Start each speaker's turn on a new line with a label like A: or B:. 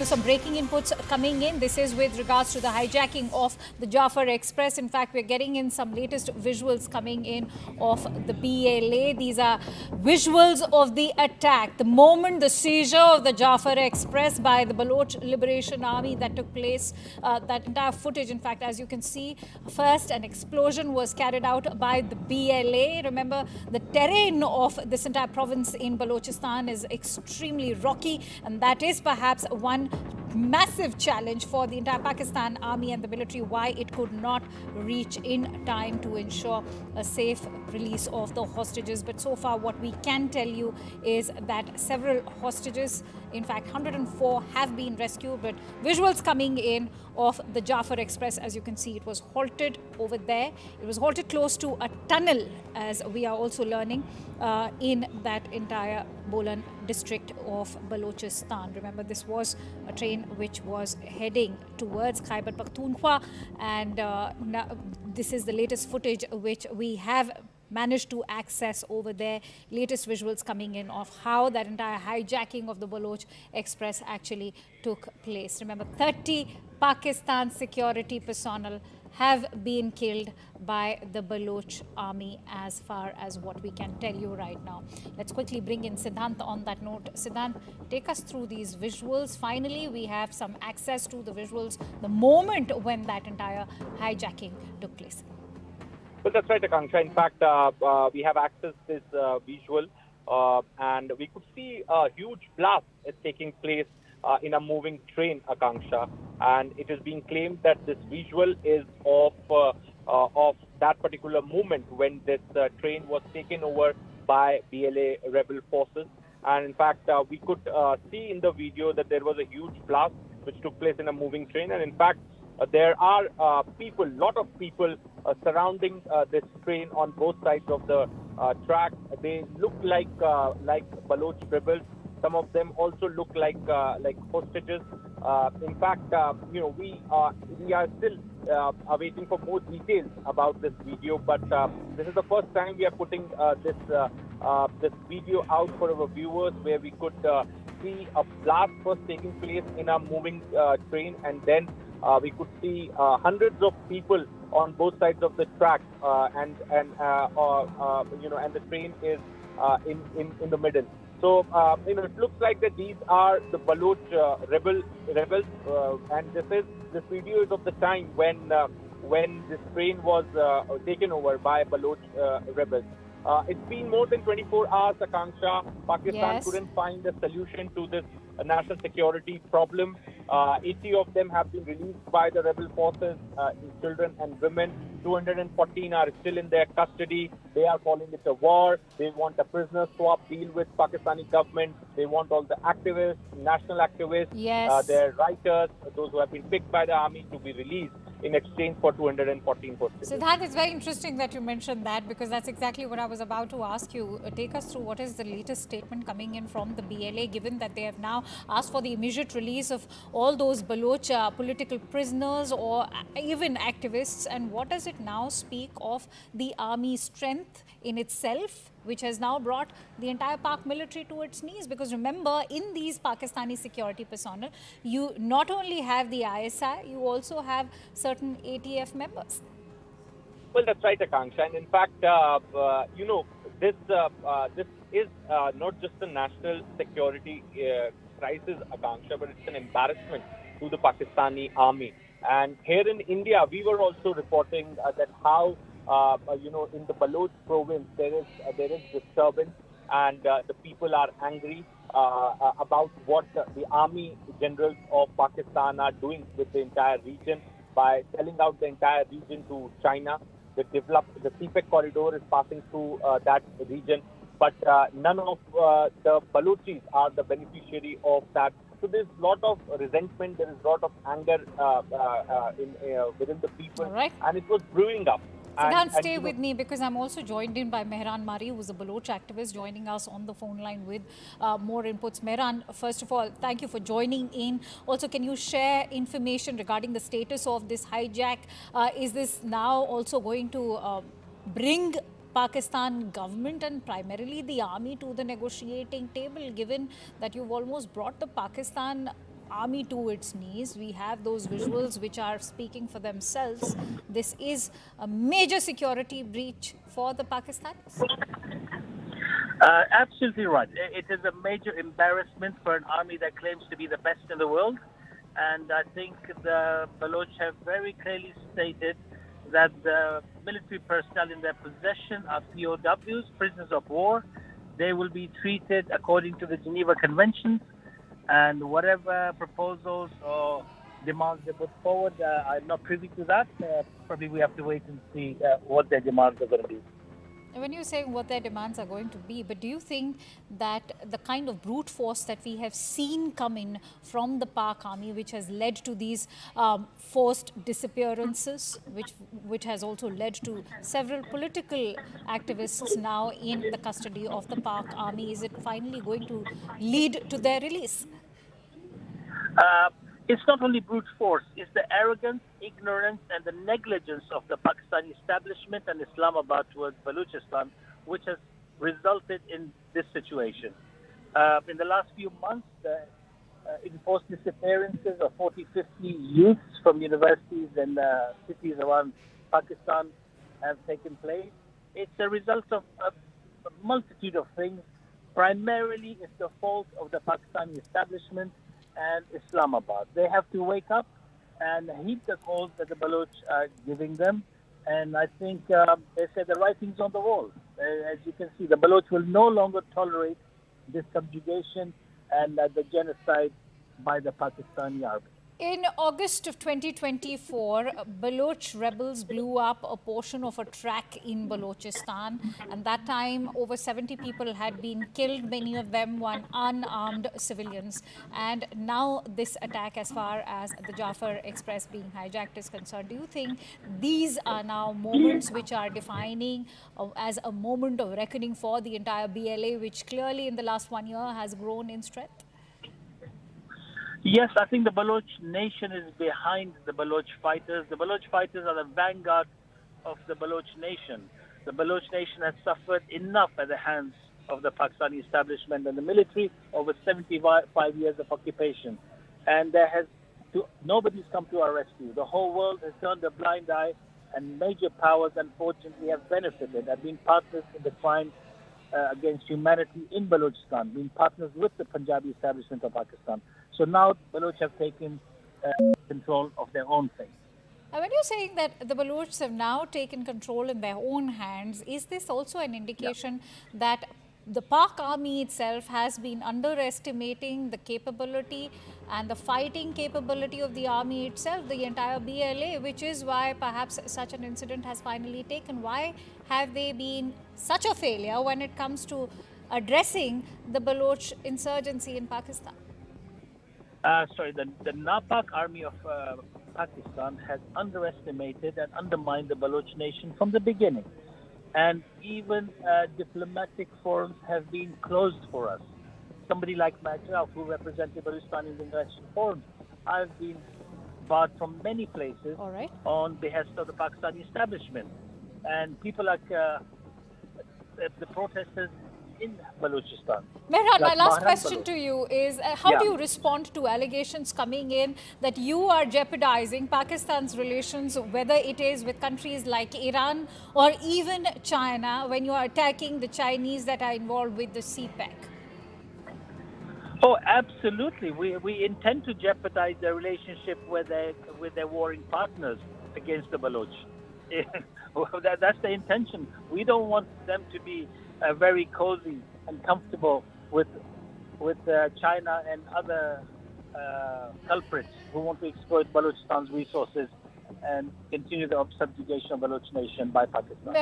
A: Some breaking inputs coming in. This is with regards to the hijacking of the Jaffar Express. In fact, we're getting in some latest visuals coming in of the BLA. These are visuals of the attack. The moment the seizure of the Jaffar Express by the Baloch Liberation Army that took place, that entire footage, in fact, as you can see, first an explosion was carried out by the BLA. Remember, the terrain of this entire province in Balochistan is extremely rocky, and that is perhaps one massive challenge for the entire Pakistan army and the military, why it could not reach in time to ensure a safe release of the hostages. But so far, what we can tell you is that several hostages, in fact 104, have been rescued. But visuals coming in of the Jaffar Express, as you can see, it was halted over there. It was halted close to a tunnel, as we are also learning, in that entire Bolan district of Balochistan. Remember, this was a train which was heading towards Khyber Pakhtunkhwa, and this is the latest footage which we have managed to access over there. Latest visuals coming in of how that entire hijacking of the Baloch Express actually took place. Remember, 30 Pakistan security personnel have been killed by the Baloch army, as far as what we can tell you right now. Let's quickly bring in Siddhant on that note. Siddhant, take us through these visuals. Finally, we have some access to the visuals, the moment when that entire hijacking took place.
B: Well, that's right, Akanksha. In fact, we have accessed this visual, and we could see a huge blast is taking place in a moving train, Akanksha. And it is being claimed that this visual is of that particular moment when this train was taken over by BLA rebel forces. And in fact, we could see in the video that there was a huge blast which took place in a moving train. And in fact, there are people, lot of people surrounding this train on both sides of the track. They look like Baloch rebels. Some of them also look like hostages. In fact, we are still awaiting for more details about this video. But this is the first time we are putting this video out for our viewers, where we could see a blast first taking place in a moving train, and then we could see hundreds of people on both sides of the track, and the train is in the middle. So it looks like that these are the Baloch rebels, and this video is of the time when this train was taken over by Baloch rebels. It's been more than 24 hours, Akanksha. Pakistan couldn't find a solution to this national security problem. 80 of them have been released by the rebel forces, children and women. 214 are still in their custody. They are calling it a war. They want a prisoner swap deal with Pakistani government. They want all the activists, national activists, their writers, those who have been picked by the army, to be released in exchange for 214 hostages.
A: So that is very interesting that you mentioned that, because that's exactly what I was about to ask you. Take us through what is the latest statement coming in from the BLA, given that they have now asked for the immediate release of all those Baloch political prisoners or even activists, and what does it now speak of the army's strength in itself, which has now brought the entire Pak military to its knees? Because remember, in these Pakistani security personnel, you not only have the ISI, you also have certain ATF members.
B: Well, that's right, Akanksha. And in fact, this is not just a national security crisis, Akanksha, but it's an embarrassment to the Pakistani army. And here in India, we were also reporting that how in the Baloch province there is disturbance, and the people are angry about what the army generals of Pakistan are doing with the entire region by selling out the entire region to China. The CPEC corridor is passing through that region, but none of the Balochis are the beneficiary of that. So there's a lot of resentment, there is a lot of anger within the people, and it was brewing up.
A: Siddhant, stay with me, because I'm also joined in by Mehran Marri, who's a Baloch activist, joining us on the phone line with more inputs. Mehran, first of all, thank you for joining in. Also, can you share information regarding the status of this hijack? Is this now also going to bring Pakistan government and primarily the army to the negotiating table, given that you've almost brought the Pakistan army to its knees. We have those visuals which are speaking for themselves. This is a major security breach for the Pakistanis.
C: Absolutely right. It is a major embarrassment for an army that claims to be the best in the world. And I think the Baloch have very clearly stated that the military personnel in their possession are POWs, prisoners of war. They will be treated according to the Geneva Conventions, and whatever proposals or demands they put forward, I'm not privy to that. Probably we have to wait and see what their demands are going to be.
A: When you're saying what their demands are going to be, but do you think that the kind of brute force that we have seen come in from the Pak army, which has led to these forced disappearances, which has also led to several political activists now in the custody of the Pak army, is it finally going to lead to their release?
C: It's not only brute force, it's the arrogance, ignorance, and the negligence of the Pakistani establishment and Islamabad towards Balochistan, which has resulted in this situation. In the last few months, enforced disappearances of 40, 50 youths from universities and cities around Pakistan have taken place. It's a result of a multitude of things. Primarily, it's the fault of the Pakistani establishment and Islamabad. They have to wake up and heed the calls that the Baloch are giving them. And I think they said the writing's on the wall. As you can see, the Baloch will no longer tolerate this subjugation and the genocide by the Pakistani army.
A: In August of 2024, Baloch rebels blew up a portion of a track in Balochistan, and that time over 70 people had been killed, many of them were unarmed civilians. And now this attack, as far as the Jaffar Express being hijacked is concerned, do you think these are now moments which are defining as a moment of reckoning for the entire BLA, which clearly in the last 1 year has grown in strength?
C: Yes, I think the Baloch nation is behind the Baloch fighters. The Baloch fighters are the vanguard of the Baloch nation. The Baloch nation has suffered enough at the hands of the Pakistani establishment and the military over 75 years of occupation. And nobody's come to our rescue. The whole world has turned a blind eye, and major powers, unfortunately, have benefited, have been partners in the crime against humanity in Balochistan, being partners with the Punjabi establishment of Pakistan. So now Baloch have taken control of their own fate.
A: And when you're saying that the Balochs have now taken control in their own hands, is this also an indication that the Pak army itself has been underestimating the capability and the fighting capability of the army itself, the entire BLA, which is why perhaps such an incident has finally taken? Why have they been such a failure when it comes to addressing the Baloch insurgency in Pakistan?
C: The Napak army of Pakistan has underestimated and undermined the Baloch nation from the beginning. And even diplomatic forums have been closed for us. Somebody like myself, who represented Balochistan in the international forums, I've been barred from many places on behest of the Pakistani establishment. And people like the protesters in Balochistan.
A: Mehran, my last question to you is, how do you respond to allegations coming in that you are jeopardizing Pakistan's relations, whether it is with countries like Iran or even China, when you are attacking the Chinese that are involved with the CPEC?
C: Oh, absolutely. We intend to jeopardize their relationship with their warring partners against the Baloch. That's the intention. We don't want them to be very cozy and comfortable with China and other culprits who want to exploit Balochistan's resources and continue the subjugation of Baloch nation by Pakistan.